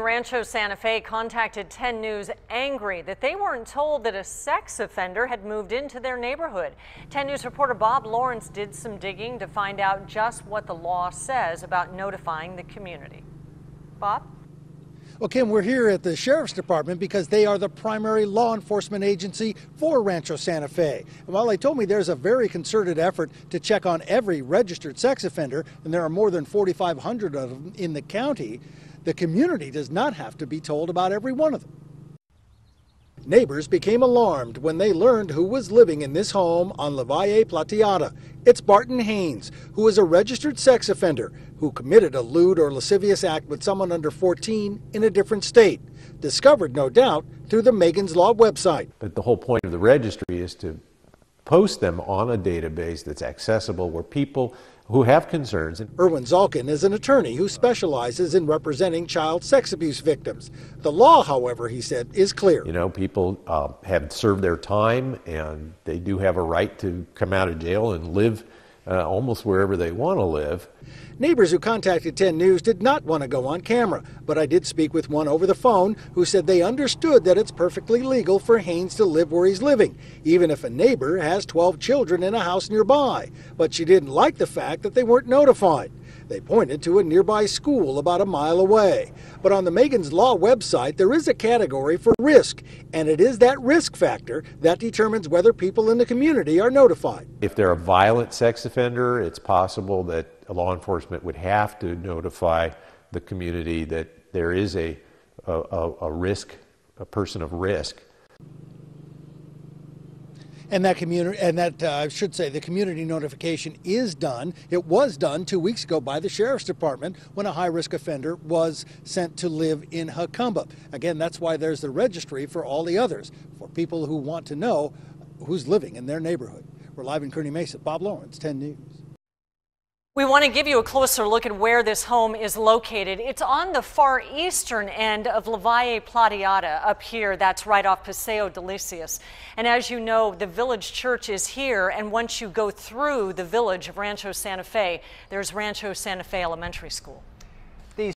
Rancho Santa Fe contacted 10 News angry that they weren't told that a sex offender had moved into their neighborhood. 10 News reporter Bob Lawrence did some digging to find out just what the law says about notifying the community. Bob? Well, Kim, we're here at the Sheriff's Department because they are the primary law enforcement agency for Rancho Santa Fe. And while they told me there's a very concerted effort to check on every registered sex offender, and there are more than 4,500 of them in the county, the community does not have to be told about every one of them. Neighbors became alarmed when they learned who was living in this home on La Valle Plateada. It's Barton Haynes, who is a registered sex offender who committed a lewd or lascivious act with someone under 14 in a different state. Discovered, no doubt, through the Megan's Law website. But the whole point of the registry is to post them on a database that's accessible where people who have concerns. Erwin Zalkin is an attorney who specializes in representing child sex abuse victims. The law, however, he said, is clear. You know, people have served their time and they do have a right to come out of jail and live almost wherever they want to live. Neighbors who contacted 10 News did not want to go on camera, but I did speak with one over the phone who said they understood that it's perfectly legal for Haynes to live where he's living, even if a neighbor has 12 children in a house nearby. But she didn't like the fact that they weren't notified. They pointed to a nearby school about a mile away. But on the Megan's Law website, there is a category for risk, and it is that risk factor that determines whether people in the community are notified. If they're a violent sex offender, it's possible that law enforcement would have to notify the community that there is a risk, a person of risk. And that I should say, the community notification is done. It was done 2 weeks ago by the Sheriff's Department when a high-risk offender was sent to live in Jacumba. Again, that's why there's the registry for all the others, for people who want to know who's living in their neighborhood. We're live in Kearney Mesa. Bob Lawrence, 10 News. We want to give you a closer look at where this home is located. It's on the far eastern end of La Valle Plateada up here. That's right off Paseo Delicias. And as you know, the village church is here. And once you go through the village of Rancho Santa Fe, there's Rancho Santa Fe Elementary School.